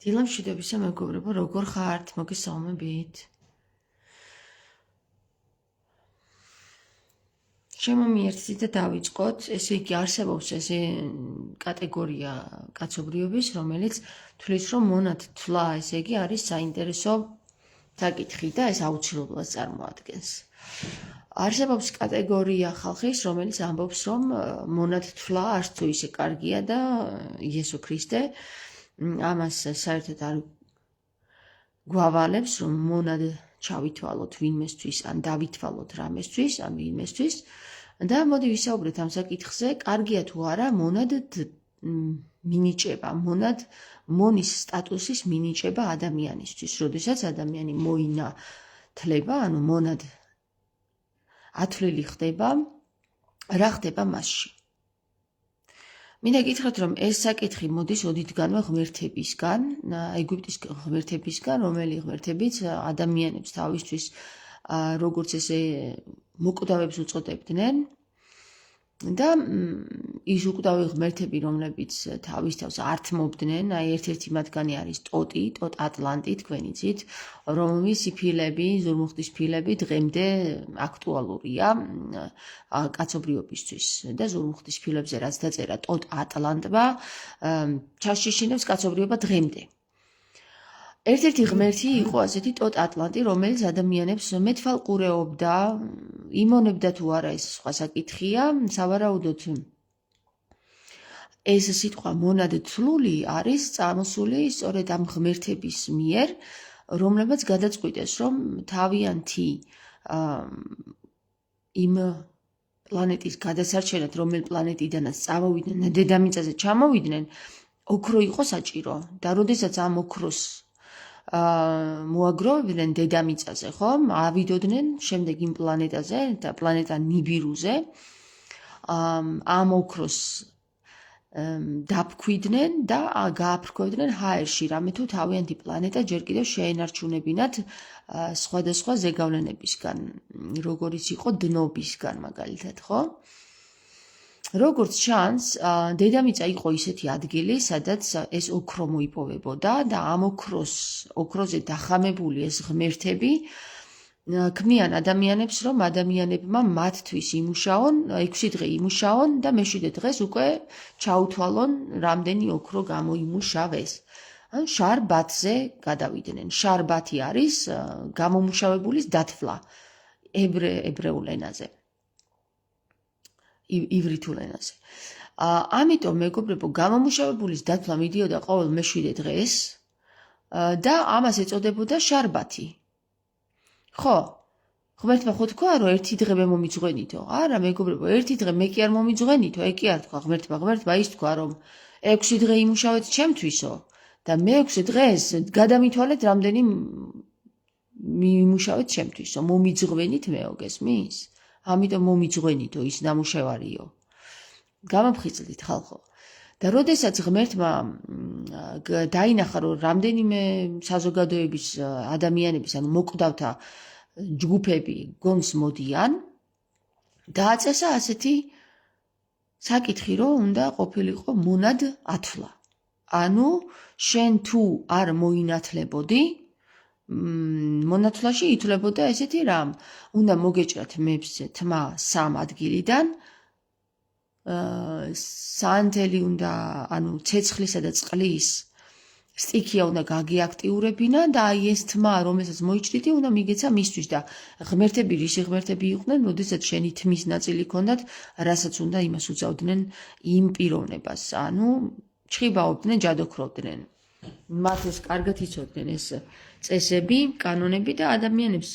დილამშვიდობისა მეგობრებო, როგორ ხართ? მოგესალმებით. შემომიერთდით და დავიწყოთ. ესე იგი არსებობს ესე კატეგორია კაცობრიობის, რომელიც თვლის, რომ მონად თვლა, ესე იგი არის საინტერესო საკითხი და ეს აუცილებლად წარმოადგენს. არსებობს კატეგორია ხალხის, რომელიც ამბობს, რომ მონად თვლა არც თუ ისე კარგია და იესო ქრისტე ამას საერთოდ არ გვავალებს, რომ მონად ჩავითვალოთ ვინმესთვის, ან დავითვალოთ რამესთვის, ან ვინმესთვის და მოდი ვისაუბრეთ ამ საკითხზე, კარგია თუ არა მონად მინიჭება, მონად მონის სტატუსის მინიჭება ადამიანისთვის, როდესაც ადამიანი მოინათლება, ანუ მონად ათვლილი ხდება, რა ხდება მასში. მინდა გითხრათ, რომ ეს საკითხი მოდის ოდითგანვე ღმერთებისგან, ეგვიპტის ღმერთებისგან, რომელი ღმერთებიც ადამიანებს თავისთვის როგორც ესე მოკვდავებს უწოდებდნენ და ის უკვდავი ღმერთები, რომლებიც თავის თავს ართმობდნენ, აი ერთ-ერთი მათგანი არის ტოტი, ტოტ ატლანტი, თქვენ იცით, რომლის ფილები, ზურმუხტის ფილები დღემდე აქტუალურია კაცობრიობისთვის და ზურმუხტის ფილებზე რაც დაწერა ტოტ ატლანტმა, ჩაშიშინებს კაცობრიობა დღემდე. ერთ-ერთი ღმერთი იყო ასეთი ტოტ ატლანტი, რომელიც ადამიანებს მეთვალყურეობდა, იმონებდა თუ არა ეს სხვა საკითხია, სავარაუდოდ ეს სიტყვა მონად თვლული არის წარმოსული სწორედ ამ ღმერთების მიერ, რომლებიც გადაწყვიტეს, რომ თავიანთი იმ პლანეტის გადასარჩენად, რომელ პლანეტიდანაც წამოვიდნენ და დედამიწაზე ჩამოვიდნენ, ოქრო იყო საჭირო და როდესაც ამ ოქროს მოაგროვებდნენ დედამიწაზე, ხომ? ავიდოდნენ შემდეგ იმ პლანეტაზე და პლანეტა ნიბირუზე, ამ ოქროს დაფქვიდნენ და გააფრქვევდნენ ჰაერში, რამე თუ თავიანთი პლანეტა ჯერ კიდევ შეენარჩუნებინათ სხვადასხვა ზეგავლენებისგან, როგორიც იყო დნობისგან მაგალითად, ხო? როგორც ჩანს, დედამიწა იყო ისეთი ადგილი, სადაც ეს ოქრო მოიპოვებოდა და ამ ოქროზე დახამებული ეს ღმერთები ქმნიან ადამიანებს, რომ ადამიანებმა მათთვის იმუშაონ, 6 დღე იმუშაონ და მე-7 დღეს უკვე ჩაუთვალონ, რამდენი ოქრო გამოიმუშავეს. ან შარბათზე გადავიდნენ. შარბათი არის გამომუშავებულის დათვლა ებრეულ ენაზე. ივრითულ ენაზე. ამიტომ მეგობრებო, გამომუშავებულის დათვლა მიდიოდა ყოველ მე-7 დღეს და ამას ეწოდებოდა შარბათი. ხო, ღმერთმა ხო თქვა, რომ ერთი დღე მე მომიძღვენითო? არა, მეგობრებო, ერთი დღე მე კი არ მომიძღვენითო, ეგ კი არ თქვა ღმერთმა ის თქვა, რომ 6 დღე იმუშავეთ ჩემთვისო და მე-6 დღეს გადამითვალეთ, რამდენი მიიმუშავეთ ჩემთვისო, მომიძღვენით მეო, გესმის? ამიტომ მომიძღვენითო, ის ნამუშევარიო. გამოფხიზლდით ხალხო. და როდესაც ღმერთმა დაინახა, რომ რამდენიმე საზოგადოების ადამიანების, ანუ მოკვდავთა ჯგუფები გონს მოდიან, დააწესა ასეთი საკითხი, რომ უნდა ყოფილიყო მონად ათვლა. ანუ შენ თუ არ მოინათლებოდი, მონათვლაში ითვლებოდა ესეთი რამ, უნდა მოგეჭრათ მებზე თმა 3 ადგილიდან, საანთელი უნდა, ანუ ცეცხლისა და წყლის სტიქია უნდა გაგიაქტიურებინა და აი ეს თმა, რომელსაც მოიჭრიდი, უნდა მიგეცა მისთვის და ღმერთები, რისი ღმერთები იყვნენ, როდესაც შენი თმის ნაწილი ქონდათ, რასაც უნდა იმას უწევდნენ იმ პიროვნებას, ანუ ჩხიბაობდნენ, ჯადოქრობდნენ. მათ ეს კარგად იცოდნენ ეს წესები, კანონები და ადამიანებს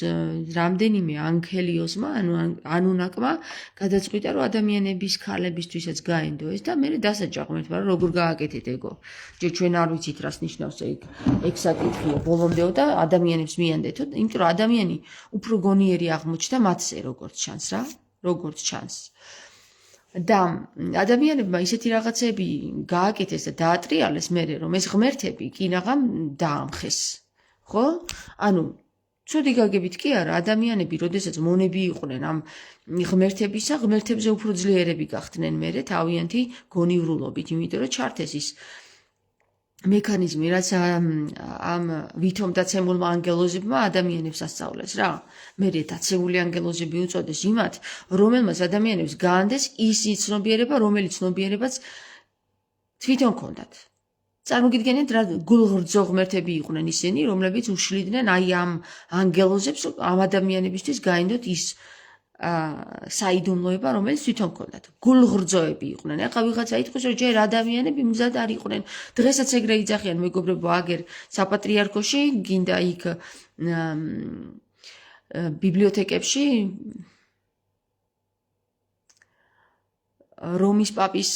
რამდენიმე ანქელიოსმა, ანუ ანუნაკმა გადაწყვიტა, რომ ადამიანების ქალებისთვისაც გაენდო ეს და მერე დასაჯა ღმერთმა, რომ როგორ გააკეთეთ ეგო. ჯერ ჩვენ არ ვიცით, რას ნიშნავს ეგ საკითხია ბოლომდეო და ადამიანებს მიანდეთო, იმიტომ რომ ადამიანი უფრო გონიერი აღმოჩნდა მათზე, როგორც ჩანს რა, როგორც ჩანს. და ადამიანებმა ისეთი რაღაცები გააკეთეს და დაატრიალეს მერე, რომ ეს ღმერთები კინაღამ დაამხეს. ხო? ანუ ცუდი გაგებით კი არა, ადამიანები, როდესაც მონები იყვნენ ამ ღმერთებისა, ღმერთებზე უფრო ძლიერები გახდნენ მერე თავიანთი გონივრულობით, იმიტომ რომ ჩართეს ის მექანიზმი, რაც ამ ვითომდაცემულმა ანგელოზებმა ადამიანებს ასწავლეს რა. მე დაცემული ანგელოზები უწოდეს იმათ, რომელმაც ადამიანებს გაანდეს ის ცნობიერება, რომელიც ცნობიერებაც თვითონ ქონდათ. წარმოგიდგენთ რა გულღრძო ღმერთები იყვნენ ისინი, რომლებიც უშლიდნენ აი ამ ანგელოზებს, ამ ადამიანებისთვის გაენდოთ ის საიდუმლოება, რომელიც თვითონ ქონდათ. გულღრძოები იყვნენ. ეხლა ვიღაცა იტყვის, რომ ჯერ ადამიანები მზად არ იყვნენ. დღესაც ეგრე იძახიან მეგობრებო, აგერ საპატრიარქოში, გინდა იქ ბიბლიოთეკებში რომის პაპის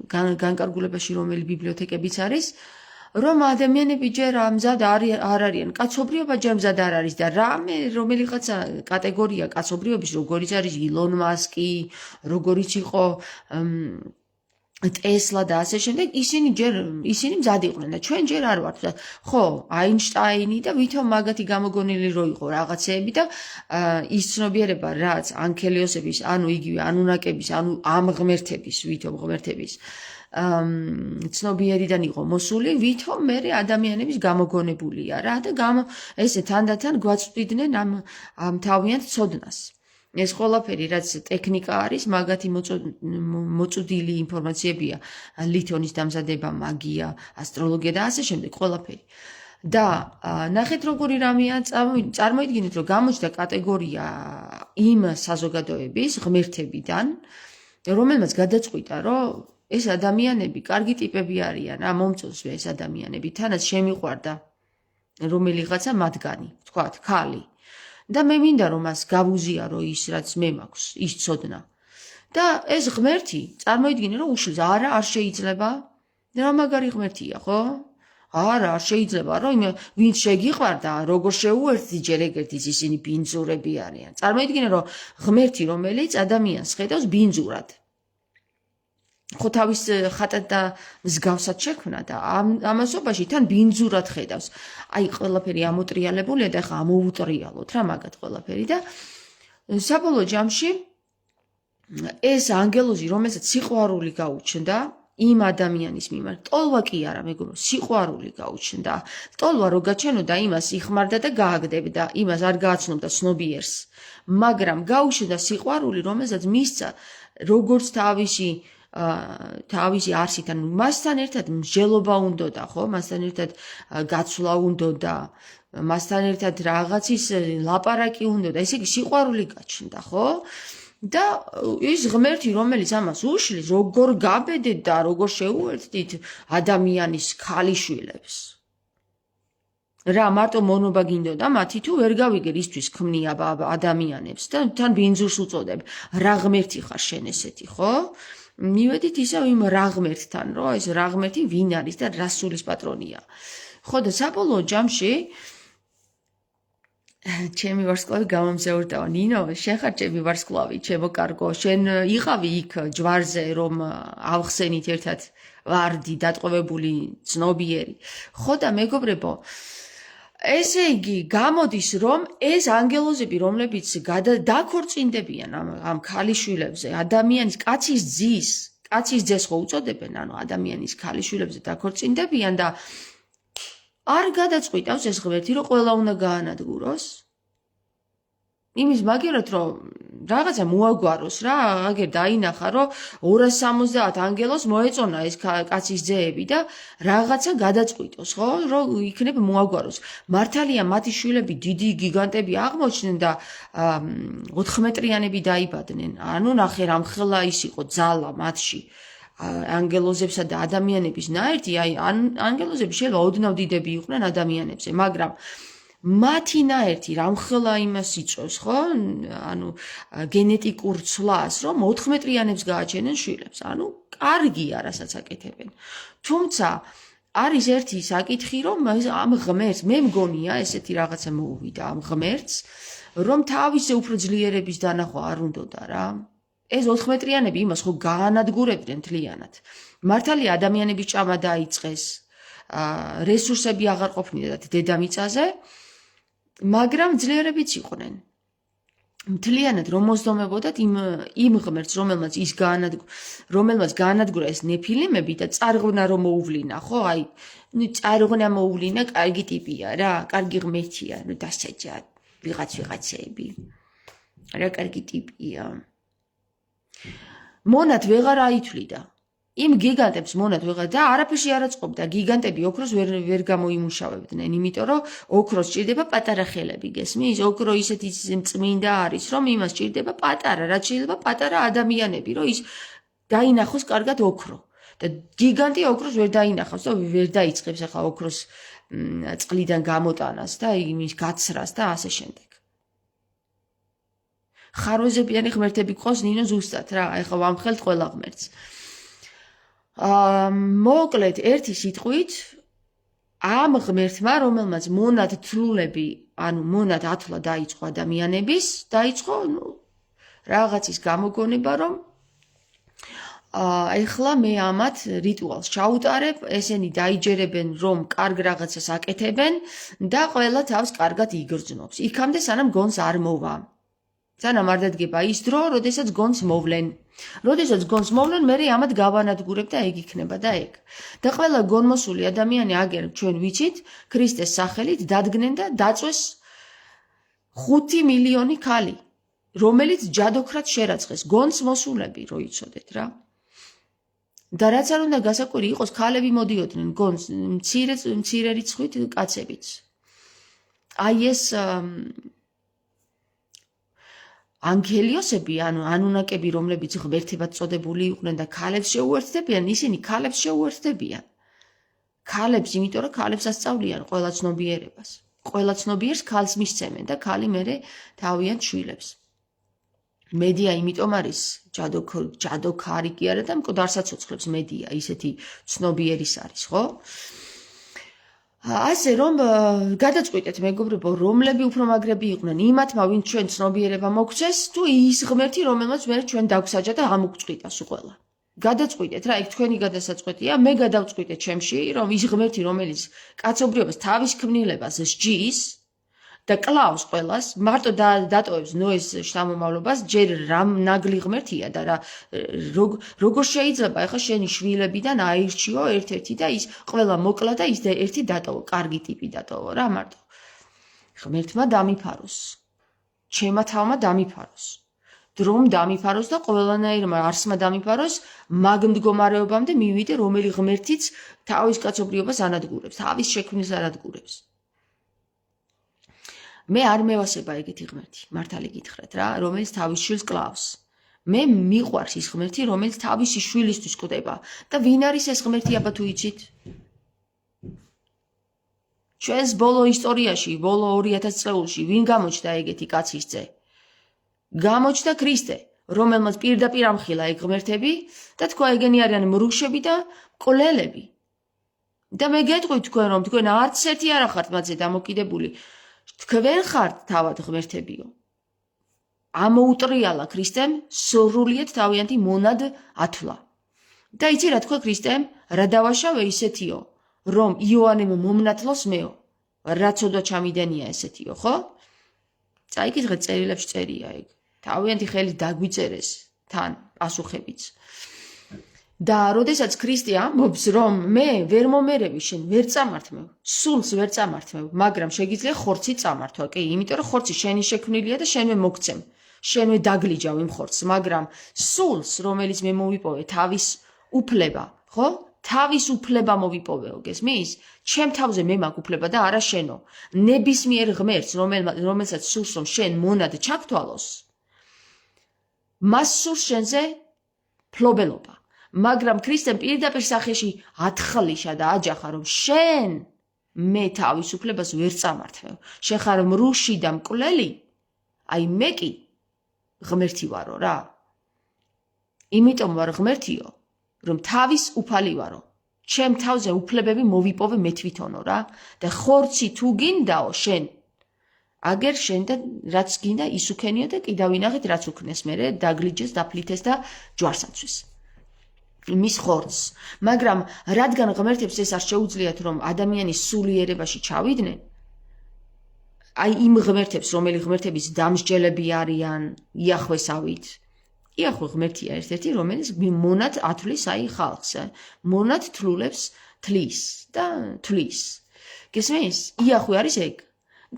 განკარგულებაში რომელი ბიბლიოთეკებიც არის, რომ ადამიანები ჯერ მზად არ არიან, კაცობრიობა ჯერ მზად არ არის და რამე რომელიღაცა კატეგორია კაცობრიობის, როგორიც არის ილონ მასკი, როგორიც იყო ტესლა და ასე შემდეგ, ისინი მზად იყვნენ და ჩვენ ჯერ არ ვართ. ხო, აინშტაინი და ვითომ მაგათი გამოგონილი რო იყო რაღაცეები და ის ცნობიერება, რაც ანქელიოსების, ანუ იგივე ანუნაკების, ანუ ამ ღმერთების, ვითომ ღმერთების ცნობიერიდან იყო მოსული, ვითომ მე ადამიანების გამოგონებულია რა და ესე თანდათან გვაწვდიდნენ ამ თავიანთ ცოდნას. ეს ყველაფერი, რაც ტექნიკა არის, მაგათი მოწვდილი ინფორმაციებია, ლითონის დამზადება, მაგია, ასტროლოგია და ასე შემდეგ, ყველაფერი. და ნახეთ როგორი რამეა, წარმოიდგინეთ, რომ გამოჩნდა კატეგორია იმ საზოგადოების ღმერთებიდან, რომელმაც გადაწყვიტა, რომ ეს ადამიანები კარგი ტიპები არიან, მომწონს ეს ადამიანები, თანაც შემიყვარდა რომელიღაცა მათგანი, ვთქვათ, ქალი. და მე მინდა რომ მას გავუზიარო ის რაც მე მაქვს, ის ცოდნა. და ეს ღმერთი, წარმოიდგინე რომ უშლის, არა, არ შეიძლება. რა მაგარი ღმერთია, ხო? არა, არ შეიძლება, რომ ვინც შეგიყვარდა, როგორ შეუერთდი ჯერ ეგერთის ისინი ბინძურები არიან. წარმოიდგინე რომ ღმერთი, რომელიც ადამიანს ხედავს ბინძურად. ხო თავის ხატად და მსგავსად შექმნა და ამასობაში თან ბინძურად ხედავს. აი ყველაფერი ამოტრიალებულია და ახლა ამოუტრიალოთ რა მაგათ ყველაფერი და საბოლოო ჯამში ეს ანგელოზი, რომელსაც სიყვარული გაუჩნდა იმ ადამიანის მიმართ, ტოლვა კი არა, მეგობრო, სიყვარული გაუჩნდა. ტოლვა რო გაჩენოდა, იმას იხმარდა და გააგდებდა, იმას არ გააცნობდა ცნობიერს. მაგრამ გაუჩნდა სიყვარული, რომელსაც მისცა როგორც თავისი არსით, ანუ მასთან ერთად მსჯელობა უნდოდა, ხო? მასთან ერთად გაცვლა უნდოდა, მასთან ერთად რაღაცის ლაპარაკი უნდოდა, ესე იგი სიყვარული გაჩნდა, ხო? და ის ღმერთი, რომელიც ამას უშლის, როგორ გაბედეთ და როგორ შეუერთდით ადამიანის ქალიშვილებს. რა მარტო მონობა გინდოდა მათი თუ ვერ გავიგერ ისთვის ქმნია ადამიანებს და თან ბინძურს უწოდებ. რა ღმერთი ხარ შენ ესეთი, ხო? მივედით ისევ იმ რა ღმერთთან, რომ ეს რა ღმერთი ვინ არის და რა სულის პატრონია. ხო და საბოლოო ჯამში ჩემი ვარსკვლავი გამომზეურდაო, ნინო, შენ ხარ ჩემი ვარსკვლავი, ჩემო კარგო, შენ იყავი იქ ჯვარზე, რომ ავხსენით ერთად ვარდი დატყვევებული ცნობიერი. ხო და მეგობრებო, ესე იგი, გამოდის, რომ ეს ანგელოზები, რომლებიც დაქორწინდებიან ამ ქალიშვილებზე, ადამიანის კაცის ძეს ხო უწოდებენ, ანუ ადამიანის ქალიშვილებზე დაქორწინდებიან და არ გადაწყვიტავს ეს ღმერთი, რომ ყველა უნდა გაანადგუროს. იმის მაგერად, რომ რაღაცა მოაგვაროს რა, აგერ დაინახა, რომ 270 ანგელოს მოეწონა ეს კაცის ძეები და რაღაცა გადაწყვიტოს, ხო, რომ იქნებ მოაგვაროს. მართალია მათი შვილები დიდი გიგანტები აღმოჩნდნენ და 4 მეტრიანები დაიბადნენ. ანუ ნახე რამხელა ის იყო ძალა მათში. ანგელოზებსა და ადამიანების ნაერთი, აი ანგელოზები შეიძლება ოდნავ დიდები იყვნენ ადამიანებზე, მაგრამ მათი ნაერთი რამხელა იმას იწვევს, ხო? ანუ გენეტიკურ ცვლას, რომ 4 მეტრიანებს გააჩენენ შვილებს. ანუ კარგია, რასაც აკეთებენ. თუმცა არის ერთი საკითხი, რომ ამ ღმერთს, მე მგონია, ესეთი რაღაცა მოუვიდა ამ ღმერთს, რომ თავისი უფრო ძლიერების დანახვა არ უნდოდა რა. ეს 4 მეტრიანები იმას ხო გაანადგურებდნენ თლიანად. მართალია ადამიანების ჭამა დაიწყეს, რესურსები აღარ ყოფნიდათ დედამიწაზე, მაგრამ ძლიერებიც იყვნენ. მთლიანად რომ მოსდომებოდათ იმ ღმერთს, რომელმაც გაანადგურა ეს ნეფილიმები და წარღვნა რომ მოუვლინა, ხო? აი, წარღვნა მოუვლინა, კარგი ტიპია რა, კარგი ღმერთია, დასაჯა ვიღაცეები. რა კარგი ტიპია. მონად ვეღარ აითვლიდა. იმ გიგანტებს მონად ვეღარ და არაფერში არ აწყობდა. გიგანტები ოქროს ვერ გამოიმუშავებდნენ, იმიტომ რომ ოქროს ჭირდება პატარა ხელები, გესმის? ოქრო ისეთი წმინდა არის, რომ იმას ჭირდება პატარა, რაც შეიძლება პატარა ადამიანები, რომ ის დაინახოს კარგად ოქრო. და გიგანტი ოქროს ვერ დაინახავს და ვერ დაიწყებს ახლა ოქროს წყლიდან გამოტანას და იმის გაცრას და ასე შემდეგ. ხარვეზებიანი ღმერთები ყავს ნინო ზუსტად რა, ახლა ვამხელთ ყველა ღმერთს. მოკლედ ერთი სიტყვით ამ ღმერთმა, რომელმაც მონად თლულები, ანუ მონად ათვლა დაიწყო ადამიანების, დაიწყო რაღაცის გამოგონება, რომ ეხლა მე ამათ რიტუალს ჩაუტარებ, ესენი დაიჯერებენ, რომ კარგ რაღაცას აკეთებენ და ყველა თავს კარგად იგრძნობს. იქამდე სანამ გონს არ მოვა. სანამ არ დადგება ის დრო, როდესაც გონს მოვლენ. როდესაც გონს მოვლენ, მე ამათ გავანადგურებ და ეგ იქნება და ეგ. და ყველა გონმოსული ადამიანი აგერ ჩვენ ვიცით, ქრისტეს სახელით დადგნენ და დაწვეს 5 მილიონი ქალი, რომელიც ჯადოქრად შერაცხეს, გონს მოსულები, რო იცოდეთ რა. და რაც არ უნდა გასაკვირი იყოს, ქალები მოდიოდნენ გონს მცირე რიცხვით კაცებიც. აი ეს ანგელიოსები, ანუ ანუნაკები, რომლებიც ღმერთებად წოდებული იყვნენ და ქალებს შეუერთდებიან, ისინი ქალებს შეუერთდებიან. ქალებს, იმიტომ რომ ქალებს ასწავლიან ყველა ცნობიერებას. ყველა ცნობიერს ქალს მისცემენ და ქალი მერე თავიანთ შვილებს. მედია იმიტომ არის ჯადოქარი კი არა და მკვდარს აცოცხლებს მედია, ისეთი ცნობიერის არის, ხო? ასე რომ გადაწყვიტეთ მეგობრებო, რომლები უფრო მაგრები იყვნენ, იმათმა ვინც ჩვენ ცნობიერება მოგცეს, თუ ის ღმერთი, რომელმაც მე ჩვენ დაგვსაჯა და ამოგწყვიტას უყველა. გადაწყვიტეთ რა, იქ თქვენი გადასაწყვეტია, მე გადავწყვიტე ჩემში, რომ ის ღმერთი, რომელიც კაცობრიობას თავის ქმნილებას სჯის და კლავს ყველას, მარტო დატოვებს ნოეს შთამომავლობას, ჯერ რამ ნაგლი ღმერთია და რა როგორ შეიძლება ახლა შენი შვილებიდან აირჩიო ერთ-ერთი და ის ყველა მოკლა და ის ერთი დატოვო, კარგი ტიპი დატოვო რა მარტო. ღმერთმა დამიფაროს. ჩემმა თავმა დამიფაროს. დრომ დამიფაროს და ყველანაირმა არსმა დამიფაროს, მაგ მდგომარეობამდე მივიდე, რომელი ღმერთიც თავის კაცობრიობას ანადგურებს, თავის შექმნილს ანადგურებს. მე არ მევასება ეგეთი ღმერთი, მართალი გითხრათ რა, რომელიც თავის შვილს კლავს. მე მიყვარს ის ღმერთი, რომელიც თავისი შვილისთვის კვდება და ვინ არის ეს ღმერთი აბა თუ იცით? ჩვენს ბოლო ისტორიაში, ბოლო 2000 წლეულში ვინ გამოჩნდა ეგეთი კაცის ძე? გამოჩნდა ქრისტე, რომელმაც პირდაპირ ამხილა ეგ ღმერთები და თქვა ეგენი არიან მრუშები და მკვლელები. და მე გეტყვით თქვენ, რომ თქვენ არც ერთი არ ახართ მათზე დამოკიდებული. თქვენ ხართ თავად ღმერთებიო. ამოუტრიალა ქრისტემ სრულიად თავიანთი მონად ათვლა. და იცი რა თქვა ქრისტემ, რა დავაშავე ისეთიო, რომ იოანემ მომნათლოს მეო. რა ცოდვა ჩამიდენია ესეთიო, ხო? წაიკითხეთ წერილებში წერია ეგ. თავიანთი ხელით დაგვიწერეს თან პასუხებიც. და როდესაც ქრისტე ამბობს, რომ მე ვერ მომერევი შენ, ვერ წამართმევ, სულს ვერ წამართმევ, მაგრამ შეგიძლია ხორცი წამართვა, კი, იმიტომ რომ ხორცი შენი შექმნილია და შენვე მოგცემ, შენვე დაგლიჯავ იმ ხორცს, მაგრამ სულს, რომელიც მე მოვიპოვე თავის უფლება, ხო? თავის უფლება მოვიპოვეო, გესმის? ჩემ თავზე მე მაქვს უფლება და არა შენო. ნებისმიერ ღმერთს, რომელსაც სულს რომ შენ მონად ჩაგთვალოს, მას სულს შენზე ფლობელობა. მაგრამ ქრისტემ პირდაპირ სახეში ათხლიშა და აჯახა, რომ შენ მე თავის უფლებას ვერ წამართმევ. შენ ხარ მრუში და მკვლელი, აი მე კი ღმერთი ვარო რა. იმიტომ ვარ ღმერთიო, რომ თავის უფალი ვარო. ჩემ თავზე უფლებები მოვიპოვე მე თვითონო რა და ხორცი თუ გინდაო შენ აგერ შენ და რაც გინდა ის უქენია და კიდევ ვინახეთ რაც უქნეს მერე დაგლიჯეს დაფლითეს და ჯვარს აცვის. იმის ხორცს. მაგრამ რადგან ღმერთებს ეს არ შეუძლიათ რომ ადამიანის სულიერებაში ჩავიდნენ, აი იმ ღმერთებს, რომელი ღმერთების დამსჯელები არიან იახვესავით. იახვე ღმერთია ერთ-ერთი, რომელიც მონად ათვლის აი ხალხს, მონად თლის და თვლის. გესმის? იახვე არის ეგ.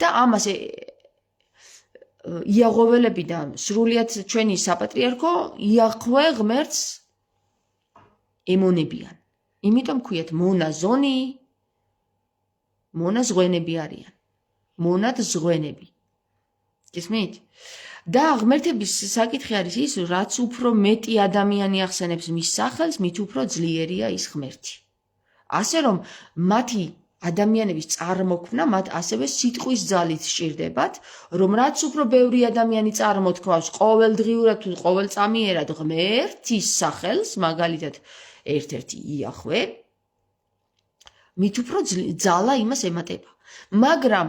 და ამას იაღოველები და სრულიად ჩვენი საპატრიარქო იახვე ღმერთს ემონებიან. იმიტომ ქვიათ მონაზონი, მონაზღვენები არიან. მონად ზღვენები. გესმით? და ღმერთების საკითხი არის ის, რაც უფრო მეტი ადამიანი ახსენებს მის სახელს, მით უფრო ძლიერია ის ღმერთი. ასე რომ მათი ადამიანების წარმოქმნა მათ ასევე სიტყვის ძალით სჭირდებათ, რომ რაც უფრო ბევრი ადამიანი წარმოთქვავს ყოველდღიურად თუ ყოველწამიერად ღმერთის სახელს, მაგალითად ერთ-ერთი იახვე, მით უფრო ძალა იმას ემატება. მაგრამ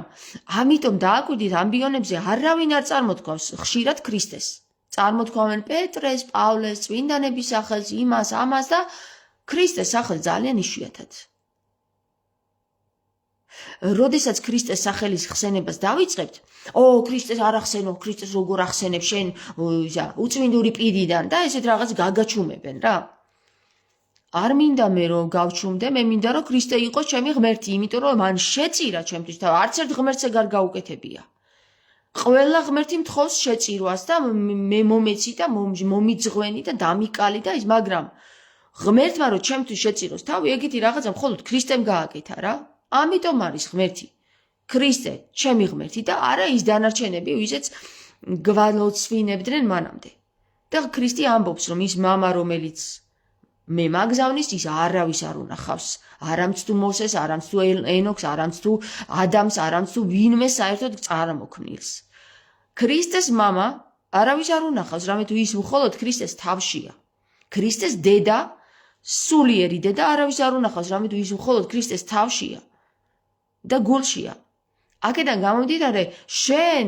ამიტომ დააკვირდით ამბიონებზე არავინ არ წარმოთქვავს ხშირად ქრისტეს. წარმოთქვამენ პეტრეს, პავლეს, წმინდანების სახელს, იმას, ამას და ქრისტეს სახელს ძალიან იშვიათად. როდესაც ქრისტეს სახელის ხსენებას დავიწყებთ, ქრისტეს არ ახსენო, ქრისტეს როგორ ახსენებ შენ უწმინდური პირიდან და ესეთ რაღაც გაგაჩუმებენ რა. არ მინდა მე რომ გავჩუმდე, მე მინდა რომ ქრისტე იყოს ჩემი ღმერთი, იმიტომ რომ მან შეწირა ჩემთვის და არც ერთ ღმერთზე არ გაუკეთებია. ყველა ღმერთი მთხოვს შეწირვას და მე მომეცი და მომიძღვენი და დამიკალი და ის, მაგრამ ღმერთმა რომ ჩემთვის შეწიროს თავი, ეგეთი რაღაცა მხოლოდ ქრისტემ გააკეთა რა. ამიტომ არის ღმერთი. ქრისტე, ჩემი ღმერთი და არა ის დანარჩენები, ვისაც გვალოცვინებდნენ მანამდე. და ქრისტე ამბობს, რომ ის მამა, რომელიც მე მაგზავნის, ის არავის არ უნახავს. არამც თუ მოსეს, არამც თუ ენოქს, არამც თუ ადამს, არამც თუ ვინმე საერთოდ წარმოქმნილს. ქრისტეს მამა არავის არ უნახავს, რამე თუ ის მხოლოდ ქრისტეს თავშია. ქრისტეს დედა, სულიერი დედა არავის არ უნახავს, რამე თუ ის მხოლოდ ქრისტეს თავშია და გულშია. აქედან გამომდინარე, შენ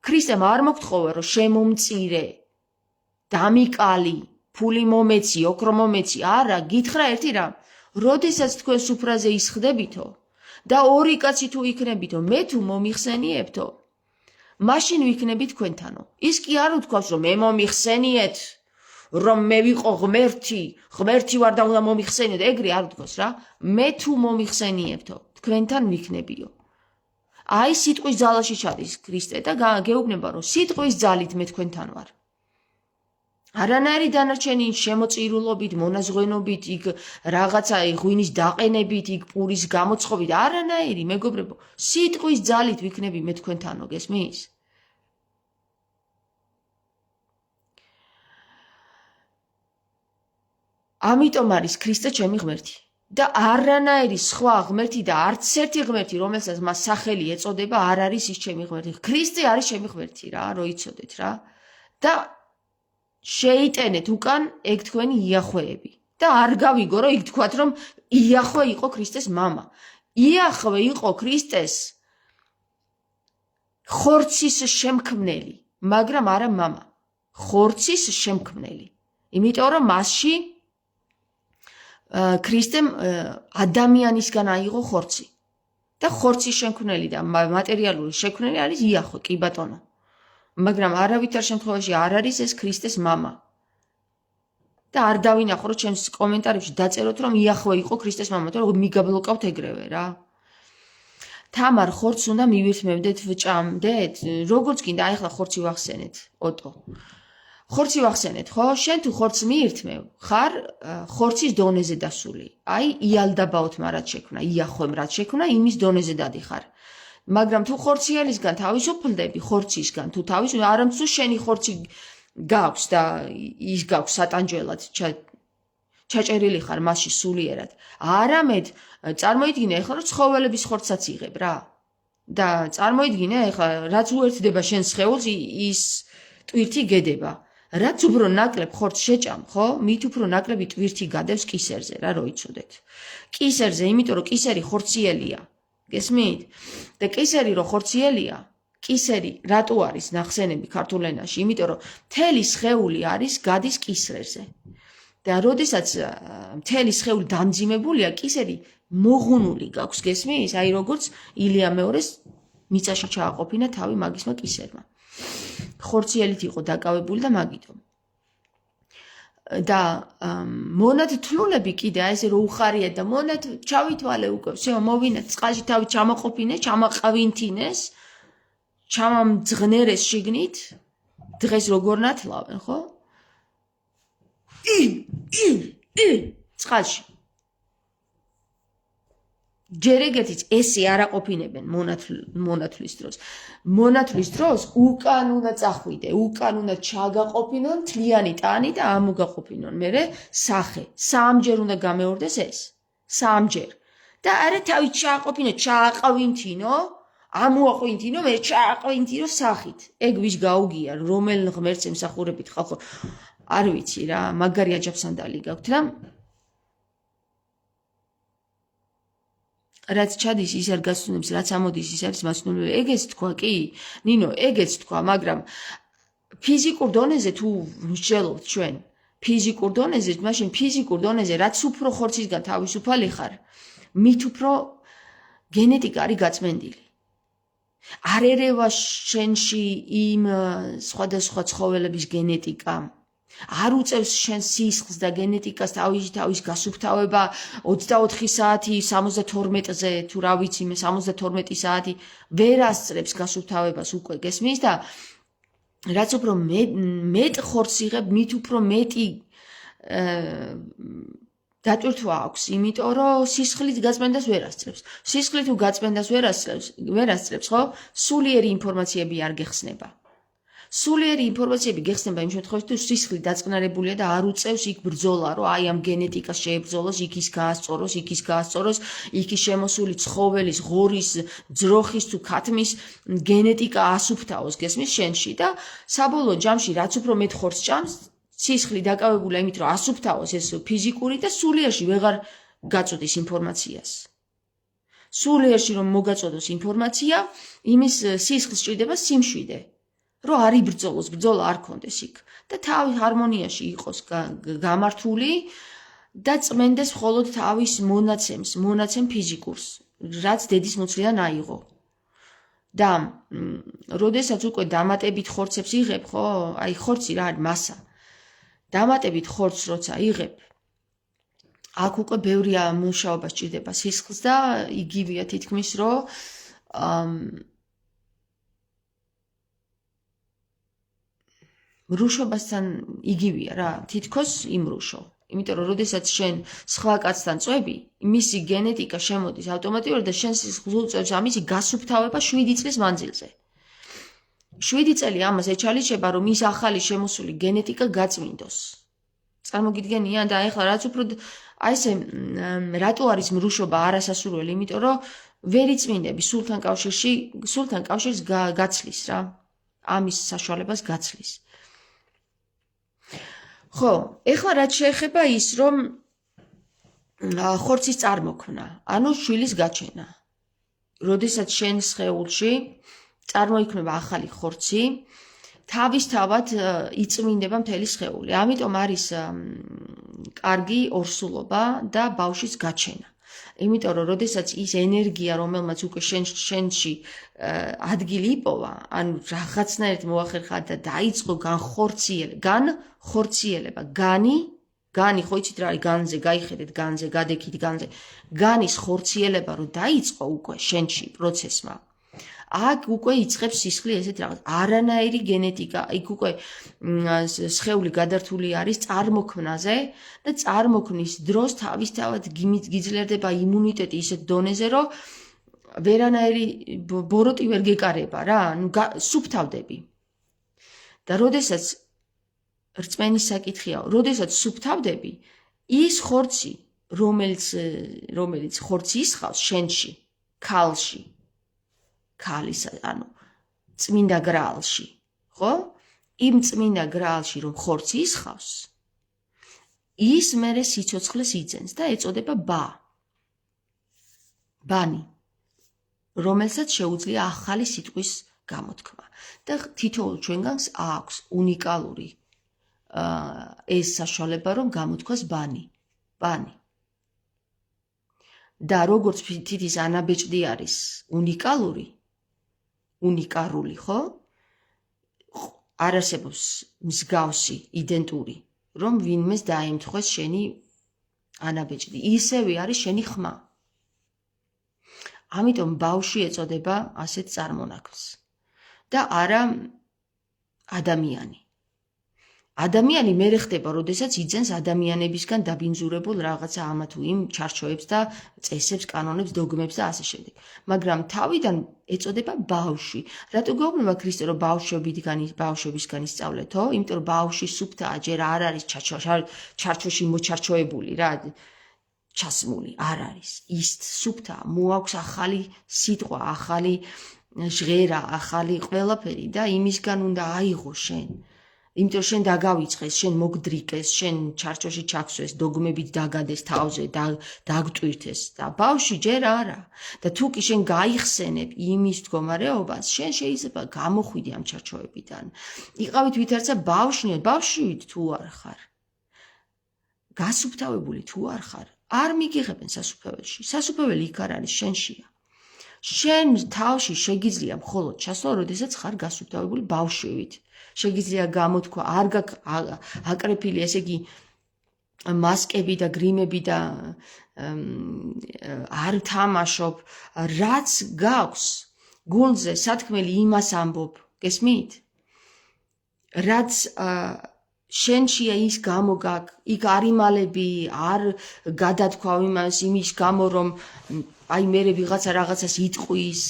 ქრისტემ არ მოგთხოვა, რომ შემომწირე, დამიკალი, ფული მომეცი, ოქრო მომეცი, არა, გითხრა ერთი რამ, როდესაც თქვენ სუფრაზე ისხდებითო და ორი კაცი თუ იქნებითო, მე თუ მომიხსენიებთო, მაშინ ვიქნები თქვენთანო. ის კი არ უთქვავს, რომ მე მომიხსენიეთ, რომ მე ვიყო ღმერთი ვარ და უნდა მომიხსენიოთ, ეგრე არ უთქვას რა. მე თუ მომიხსენიებთო, თქვენთან ვიქნებიო. აი სიტყვის ძალაში ჩადის ქრისტე და გეუბნება, რომ სიტყვის ძალით მე თქვენთან ვარ. არანაირი დანარჩენი შემოწირულობით, მონაზღვენობით, იქ რაღაცა ღვინის დაყენებით, იქ პურის გამოცხობით, არანაირი, მეგობრებო, სიტყვის ძალით ვიქნები მე თქვენთანო, გესმის? ამიტომ არის ქრისტე ჩემი ღმერთი. და არანაირი სხვა ღმერთი და არც ერთი ღმერთი, რომელსაც მას სახელი ეწოდება, არ არის ის ჩემი ღმერთი. ქრისტე არის ჩემი ღმერთი რა, რო იცოდეთ რა. და შეიტენეთ უკან ეგ თქვენი იახვეები. და არ გავიგო, რომ იქ თქვათ, რომ იახვე იყო ქრისტეს მამა. იახვე იყო ქრისტეს ხორცის შემქმნელი, მაგრამ არა მამა. ხორცის შემქმნელი. იმიტომ რომ მასში ქრისტემ ადამიანისგან აიღო ხორცი. და ხორცის შემქმნელი და მატერიალური შემქმნელი არის იახვე, კი ბატონო. მაგრამ არავითარ შემთხვევაში არ არის ეს ქრისტეს მამა. და არ დავინახო, რომ ჩემს კომენტარებში დაწეროთ, რომ იახვე იყო ქრისტეს მამა, თუ რომ მიგაბლოკავთ ეგრევე რა. თამარ ხორცს უნდა მივირთმევდეთ, ვჭამდეთ, როგორც გინდა, აი ახლა ხორცი ვახსენეთ, ოტო. ხორცი ვახსენეთ, ხო? შენ თუ ხორცს მიირთმევ, ხარ ხორცის დონეზე დასული. აი იალდაბაოთმა რაც შექმნა, იახვემ რაც შექმნა, იმის დონეზე დადიხარ. მაგრამ თუ ხორციელისგან თავისუფლდები, ხორცისგან თუ არამც თუ შენი ხორცი გაქვს და ის გაქვს სატანჯველად ჩაჭერილი ხარ მასში სულიერად. არამედ წარმოიდგინე ახლა რომ ცხოველების ხორცსაც იღებ რა. და წარმოიდგინე ახლა რაც უერთდება შენ სხეულს ის ტვირთი გედება. რაც უფრო ნაკლებ ხორცს შეჭამ, ხო? მით უფრო ნაკლები ტვირთი გადევს კისერზე რა, რო იცოდეთ. კისერზე, იმიტომ რომ კისერი ხორციელია. გესმით? და კისერი რო ხორციელია, კისერი რატო არის ნახსენები ქართულ ენაში? იმიტომ რომ მთელი სხეული არის გადის კისერზე. და როდესაც მთელი სხეული დამძიმებულია, კისერი მოღუნული გაქვს, გესმის? აი როგორც ილია მეორეს მიწაში ჩააყოფინა თავი მაგისმა კისერმა. ხორციელით იყო დაკავებული და მაგითო. და მონად თლულები კიდე ესე რო უხარიეთ და მონად ჩავითვალე უკვე, всё, მოვინეთ, წყალში თავი ჩამაყოფინე, ჩამაყავინთინეს, ჩამამძღნერეს შიგნით, დღეს როგორ ნათლავენ, ხო? წყალში. ჯერ ეგეთიც ესე არ აყოფინებენ მონათლის დროს. მონათლის დროს უკან უნდა წახვიდე, უკან უნდა ჩაგაყოფინონ თლიანი ტანი და ამოგაყოფინონ. მერე სახე, 3 ჯერ უნდა გამეორდეს ეს. 3 ჯერ. და არა თავი ჩააყოფინო, ჩააყავინთინო, ამოაყვინთინო, მერე ჩააყავინთინო სახით. ეგ ვის გაუგია, რომელ ღმერთს ემსახურებით ხალხო? არ ვიცი რა, მაგარი აჯაფსანდალი გაქვთ და რაც ჩადის ის არ გასწუნებს, რაც ამოდის ის არის მასწავლებელი. ეგეც თქვა კი, ნინო, ეგეც თქვა, მაგრამ ფიზიკურ დონეზე თუ მსჯელობთ ჩვენ, ფიზიკურ დონეზე, მაშინ ფიზიკურ დონეზე რაც უფრო ხორცისგან თავისუფალი ხარ, მით უფრო გენეტიკა არის გაწმენდილი. არ ერევა შენში იმ სხვადასხვა ცხოველების გენეტიკა. არ უწევს შენ სისხლს და გენეტიკას თავის გასუფთავება 24 საათი 72-ზე თუ რა ვიცი მე 72 საათი ვერ ასწრებს გასუფთავებას უკვე გესმის და რაც უფრო მეტ ხორცს იღებ მით უფრო მეტი დატვირთვა აქვს იმიტომ რომ სისხლით გაწმენდას ვერ ასწრებს სისხლით თუ გაწმენდას ვერ ასწრებს ხო სულიერი ინფორმაციები არ გეხსნება სულიერი ინფორმაციები გეხსნება იმ შემთხვევაში თუ სისხლი დაწყნარებულია და არ უწევს იქ ბრძოლა რომ აი ამ გენეტიკას შეებრძოლოს იქ ის გაასწოროს იქ ის შემოსული ცხოველის ღორის ძროხის თუ ქათმის გენეტიკა ასუფთავოს გესმის შენში და საბოლოო ჯამში რაც უფრო მეტ ხორცს ჭამს სისხლი დაკავებულია იმით რომ ასუფთავოს ეს ფიზიკური და სულიერში ვეღარ გაწოდის ინფორმაციას სულიერში რომ მოგაწოდოს ინფორმაცია იმის სისხლს ჭირდება სიმშვიდე რომ არ იბრძოლოს, ბრძოლა არ კონდეს იქ და თავი ჰარმონიაში იყოს გამართული და წმენდეს მხოლოდ თავის მონაცემ ფიზიკურს, რაც დედის მოცლიდან აიღო. და როდესაც უკვე დამატებით ხორცებს იღებ, ხო? აი ხორცი რა არის მასა. დამატებით ხორცს როცა იღებ, აქ უკვე ბევრი მუშაობა სჭირდება სისხლს და იგივეა თითქმის რომ მრუშობასთან იგივეა რა, თითქოს იმრუშო. იმიტომ რომ როდესაც შენ სხვა კაცთან წვები, მისი გენეტიკა შემოდის ავტომატურად და შენ სისხლს უწევს ამისი გასუფთავება 7 წლის მანძილზე. 7 წელი ამას ეჩალიჩება, რომ ის ახალი შემოსული გენეტიკა გაწმინდოს. წარმოგიდგენია და ეხლა რაც უფრო აი ესე რატო არის მრუშობა არასასურველი, იმიტომ რომ ვერ იწმინდები სულთან კავშირს გაცლის რა. ამის საშუალებას გაცლის. ხო, ეხლა რაც შეეხება ის, რომ ხორცის წარმოქმნა, ანუ შვილის გაჩენა. როდესაც შენ სხეულში წარმოიქმნება ახალი ხორცი, თავისთავად იწმინდება მთელი სხეული. ამიტომ არის კარგი ორსულობა და ბავშვის გაჩენა. იმიტომ რომ როდესაც ის ენერგია, რომელმაც უკვე შენში ადგილი იპოვა, ანუ რაღაცნაირად მოახერხა და დაიწყო განხორციელება, განი, ხო იცით რა არის განზე, გაიხედეთ განზე, გადეკით განზე, განის ხორციელება რომ დაიწყო უკვე შენში პროცესმა. აქ უკვე იწყებს სისხლი ესეთ რაღაც არანაირი გენეტიკა, იქ უკვე სხეული გადართული არის წარმოქმნაზე და წარმოქმნის დროს თავისთავად გიძლერდება იმუნიტეტი ისეთ დონეზე, რომ ვერანაირი ბოროტი ვერ გეკარება რა, ანუ სუფთავდები. და როდესაც რწმენის საკითხია, როდესაც სუფთავდები, ის ხორცი, რომელიც ხორცი ისხავს შენში, ქალში ქალის, ანუ წმინდა გრაალში, ხო? იმ წმინდა გრაალში რომ ხორცი ისხავს, ის მერე სიცოცხლეს იძენს და ეწოდება ბანი, რომელსაც შეუძლია ახალი სიტყვის გამოთქმა. და თითოეულ ჩვენგანს აქვს უნიკალური ეს საშუალება რომ გამოთქვას ბანი. და როგორც თითის ანაბეჭდი არის უნიკალური, უნიკალური, ხო? არ არსებობს მსგავსი, იდენტური, რომ ვინმეს დაემთხვეს შენი ანაბეჭდი. ისევე არის შენი ხმა. ამიტომ ბავშვი ეწოდება ასეთ წარმონაქმნს და არა ადამიანი. ადამიანი მერე ხდება, როდესაც იძენს ადამიანებისგან დაბინძურებულ რაღაცა ამა თუ იმ ჩარჩოებს და წესებს, კანონებს, დოგმებს და ასე შემდეგ. მაგრამ თავიდან ეწოდება ბავშვი. რატო გვეუბნება ქრისტე, რომ ბავშვებისგან ისწავლეთო? იმიტომ რომ ბავშვი სუფთაა, ჯერ არ არის ჩარჩოში მოჩარჩოებული რა, ჩასმული არ არის. ის სუფთაა, მოაქვს ახალი სიტყვა, ახალი ჟღერა, ახალი ყველაფერი და იმისგან უნდა აიღო შენ. იმიტომ შენ დაგავიწყეს, შენ მოგდრიკეს, შენ ჩარჩოში ჩაქსვეს, დოგმებით დაგადეს თავზე, დაგტვირთეს და ბავშვი ჯერ არა. და თუ კი შენ გაიხსენებ იმის მდგომარეობას, შენ შეიძლება გამოხვიდე ამ ჩარჩოებიდან. იყავით ვითარცა ბავშვით თუ არ ხარ. გასუფთავებული თუ არ ხარ, არ მიგიღებენ სასუფეველში. სასუფეველი იქ არ არის, შენშია. შენ თავში შეგიძლია მხოლოდ ჩასვლა, როდესაც ხარ გასუფთავებული ბავშვივით. შეგიძლია გამოთქვა, არ აკრეფილი, ესე იგი მასკები და გრიმები და არ თამაშობ, რაც გაქვს გულზე სათქმელი იმას ამბობ, გესმით? რაც შენშია ის გამოგაკ, იქ არ იმალები, არ გადათქვავ იმის გამო, რომ აი მერე ვიღაცა რაღაცას იტყვის,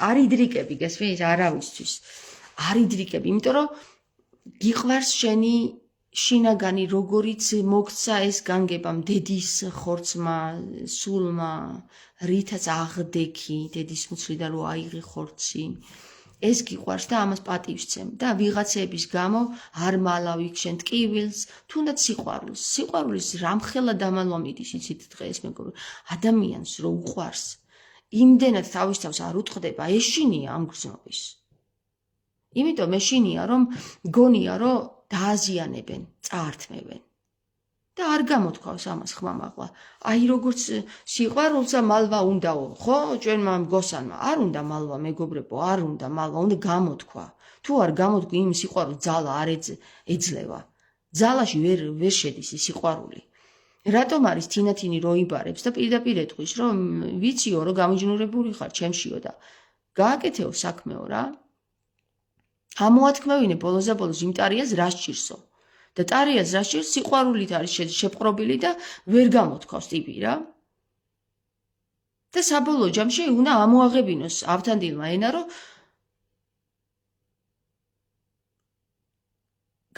არ იდრიკები, გესმით? არავისთვის. არ იდრიკები, იმიტომ რომ გიყვარს შენი შინაგანი, როგორიც მოგცა ეს განგება დედის ხორცმა, სულმა, რითაც აღდექი დედის მუცლიდან რომ აიღე ხორცი. ეს გიყვარს და ამას პატივს ცემ და ვიღაცების გამო არ მალავ იქ შენ ტკივილს, თუნდაც სიყვარულს. სიყვარულის რამხელა დამალვა მიდის, იცით დღეს მეგობრებო, ადამიანს რო უყვარს, იმდენად თავის თავს არ უტყდება, ეშინია ამ გრძნობის. იმიტომ ეშინია, რომ გონია, რომ დააზიანებენ, წაართმევენ. და არ გამოთქვავს ამას ხმამაღლა. აი როგორც სიყვარულსა მალვა უნდაო, ხო? ჩვენმა მგოსანმა არ უნდა მალვა, მეგობრებო, არ უნდა მალვა, უნდა გამოთქვა. თუ არ გამოთქვი, იმ სიყვარულს ძალა არ ეძლევა. ძალაში ვერ შედის ის სიყვარული. რატომ არის თინათინი რო იბარებს და პირდაპირ ეტყვის, რომ ვიციო, რომ გამიჯნურებული ხარ ჩემშიო და გააკეთეო საქმეო რა. ამოათქმევინე ბოლოს და ბოლოს იმ ტარიას რა სჭირსო. და ტარიას რა სჭირს, სიყვარულით არის შეპყრობილი და ვერ გამოთქვავს ტიპი რა. და საბოლოო ჯამში უნდა ამოაღებინოს ავთანდილმა ენა, რომ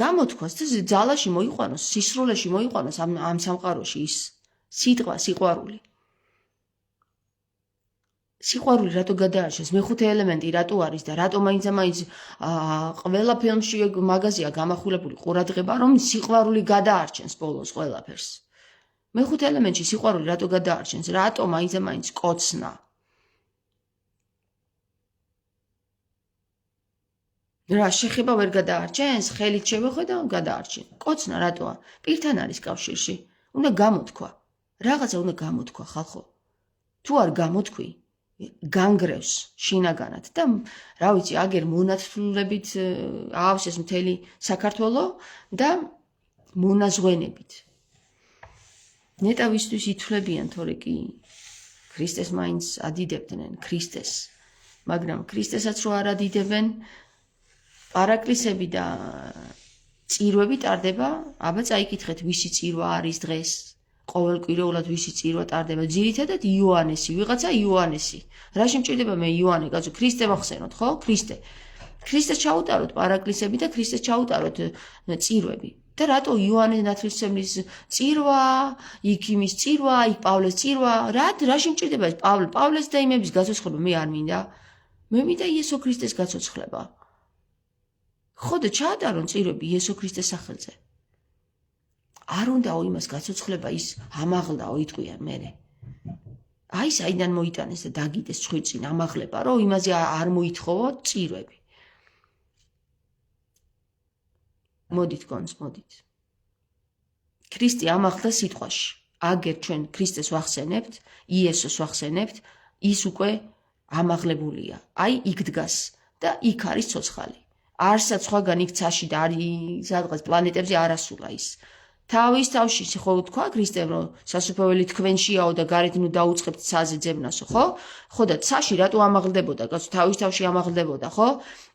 გამოთქვას და ძალაში მოიყვანოს, სისრულეში მოიყვანოს ამ სამყაროში ის სიტყვა, სიყვარული. სიყვარული რატო გადაარჩენს? მეხუთე ელემენტი რატო არის და რატო მაინც ყველა ფილმში მაგაზია გამახვილებული ყურადღება, რომ სიყვარული გადაარჩენს ბოლოს ყველაფერს. მეხუთე ელემენტში სიყვარული რატო გადაარჩენს? რატო მაინც კოცნა? რა შეხება ვერ გადაარჩენს? ხელით შევეხედა გადაარჩენ. კოცნა რატოა? პირთან არის კავშირში. უნდა გამოთქვა. რაღაცა უნდა გამოთქვა, ხალხო. თუ არ გამოთქვი, განგრევს შინაგანად და რა ვიცი, აგერ მონათლულებით აავსეს მთელი საქართველო და მონაზღვენებით. ნეტავისთვის ითვლებიან, თორე კი ქრისტეს მაინც ადიდებდნენ, ქრისტეს. მაგრამ ქრისტესაც რო არ ადიდებენ, პარაკლისები და წირვები ტარდება, აბა წაიკითხეთ, ვისი წირვა არის დღეს. ყოველკვირეულად ვისი წირვა ტარდება, ძირითადად იოანესი, ვიღაცა იოანესი. რა შემჭირდება მე იოანე, კაცო, ქრისტე ვახსენოთ, ხო? ქრისტეს ჩაუტაროთ პარაკლისები და ქრისტეს ჩაუტაროთ წირვები. და რატო იოანე ნათლისმცემლის წირვა, იქ იმის წირვა, იქ პავლეს წირვა, რა შემჭირდება ეს პავლეს და იმების გაცოცხლება მე არ მინდა. მე მინდა იესო ქრისტეს გაცოცხლება. ხო და ჩაატარონ წირვები იესო ქრისტეს სახელზე. არ უნდაო იმას გაცოცხლება ის ამაღლდაო იტყვიან მერე. აი საიდან მოიტანეს და დაგიდეს ცხვირწინ ამაღლება, რომ იმაზე არ მოითხოვო წირვები. მოდით გონს, მოდით. ქრისტე ამაღლდა სიტყვაში. აგერ ჩვენ ქრისტეს ვახსენებთ, იესოს ვახსენებთ, ის უკვე ამაღლებულია. აი იქ დგას და იქ არის ცოცხალი. არსაც სხვაგან იქ ცაში და არის სადღაც პლანეტებზე არ ასულა ის. თავის თავში ხო თქვა ქრისტემ რომ სასუფეველი თქვენშიაო და გარეთ ნუ დაუწყებთ ცაზე ძებნასო, ხო? ხო და ცაში რატო ამაღლდებოდა? კაცო თავის თავში ამაღლდებოდა, ხო?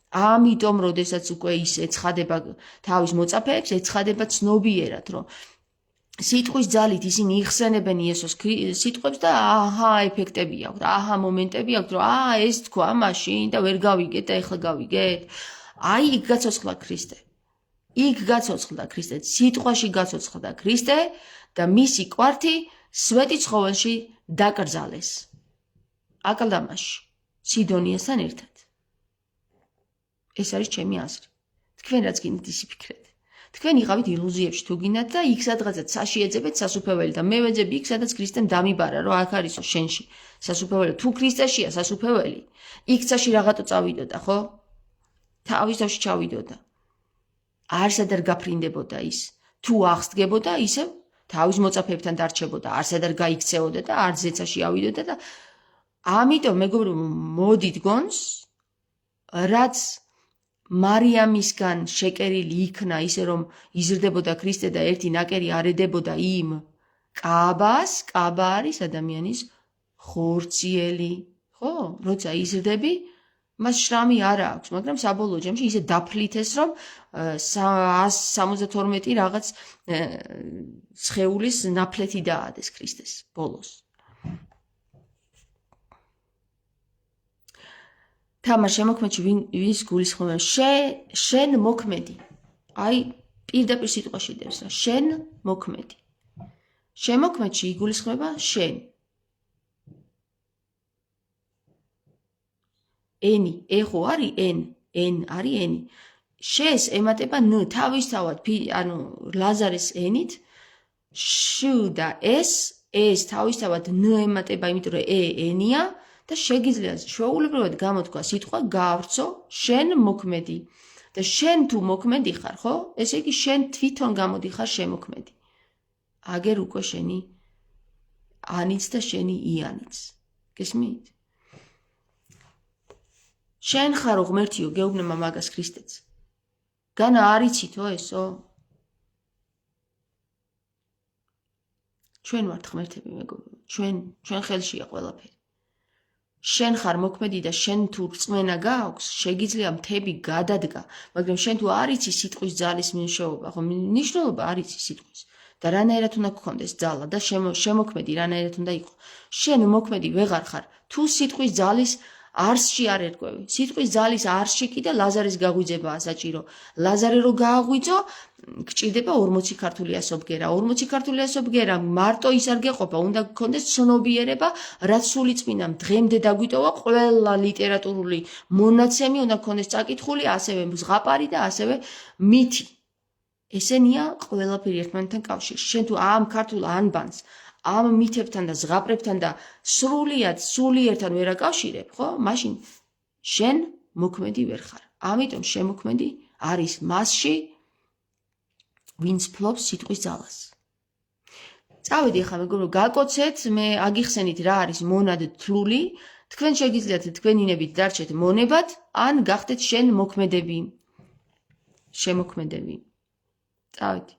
ამიტომ როდესაც უკვე ის ეცხადება თავის მოწაფეებს, ეცხადება ცნობიერად, რომ სიტყვის ძალით ისინი იხსენებენ იესოს სიტყვებს და აჰა ეფექტები აქვს, აჰა მომენტები აქვს, რომ ეს თქვა მაშინ და ვერ გავიგეთ და ეხლა გავიგეთ. აი იქ გაცოცხლა ქრისტე. იქ გაცოცხლდა ქრისტე, სიტყვაში გაცოცხლდა ქრისტე და მისი კვართი სვეტი ცხოველში დაკრძალეს. აკლდამაში, სიდონიასთან ერთად. ეს არის ჩემი აზრი. თქვენ რაც გინდით ისი ფიქრეთ. თქვენ იყავით ილუზიებში თუ გინდათ და იქ სადღაცაც ცაში ეძებეთ სასუფეველი და მე ვეძები იქ სადაც ქრისტემ დამიბარა რომ აქ არისო შენში სასუფეველი. თუ ქრისტეშია სასუფეველი, იქ ცაში რაღაცა წავიდოდა, ხო? თავის თავში ჩავიდოდა. არსად არ გაფრინდებოდა ის. თუ აღსდგებოდა, ისევ თავის მოწაფეებთან დარჩებოდა, არსად არ გაიქცეოდა და არ ზეცაში ავიდოდა და ამიტომ მეგობრებო, მოდით გონს, რაც მარიამისგან შეკერილი იქნა ისე რომ იზრდებოდა ქრისტე და ერთი ნაკერი არ ედებოდა იმ კაბას, კაბა არის ადამიანის ხორციელი, ხო? როცა იზრდები, მას შრამი არ აქვს, მაგრამ საბოლოო ჯამში ისე დაფლითეს, რომ 172 რაღაც სხეულის ნაფლეთი დაადეს ქრისტეს ბოლოს. თამარ შემოქმედში ვის გულისხმობენ შენ მოქმედი. აი პირდაპირ სიტყვაში დევს რა შენ მოქმედი. შემოქმედში იგულისხმება შენ. ენი, ეხო არის ენ არის ენი. შეს ემატება ν თავისთავად, ანუ ლაზარეს ენით, შ და ეს თავისთავად ν ემატება, იმიტომ რომ ენია და შეგიძლია ჩვეულებრივად გამოთქვა სიტყვა გავრცო შენ მოქმედი. და შენ თუ მოქმედი ხარ, ხო? ესე იგი შენ თვითონ გამოდიხარ შემოქმედი. აგერ უკვე შენი ანიც და შენი იანიც. გესმით? შენ ხარო ღმერთიო, გეუბნება მაგას ქრისტეც. განა არ იცითო ესო? ჩვენ ვართ ღმერთები მეგობრებო. ჩვენ ხელშია ყველაფერი. შენ ხარ მოქმედი და შენ თუ რწმენა გააქვს, შეგიძლია მთები გადადგა, მაგრამ შენ თუ არ იცი სიტყვის ძალის მნიშვნელობა, ხო, მნიშვნელობა არ იცი სიტყვის. და რანაირად უნდა გქონდეს ძალა და შემოქმედი რანაირად უნდა იყო. შენ მოქმედი ვეღარ ხარ, თუ სიტყვის ძალის არსში არ ერკვევი. სიტყვის ძალის არსში კიდე ლაზარის გაღვიძებაა საჭირო. ლაზარე რო გააღვიძო, გჭირდება 40 ქართული ასობგერა. 40 ქართული ასობგერა მარტო ის არ გეყოფა, უნდა გქონდეს ცნობიერება, რაც სული წმინდამ დღემდე დაგვიტოვა ყველა ლიტერატურული მონაცემი უნდა გქონდეს წაკითხული, ასევე ზღაპარი და ასევე მითი. ესენია ყველაფერი ერთმანეთთან კავშირში. შენ თუ ამ ქართულ ანბანს ამ მითებთან და ზღაპრებთან და სულიერთან ვერ აკავშირებ, ხო? მაშინ შენ მოქმედი ვერ ხარ. ამიტომ შემოქმედი არის მასში, ვინც ფლობს სიტყვის ძალას. წავედი ახლა მეგობრებო, გაკოცეთ, მე აგიხსენით რა არის მონად თლული, თქვენ შეგიძლიათ თქვენინებით დარჩეთ მონებად, ან გახდეთ შენ მოქმედები. შემოქმედები. წავედი.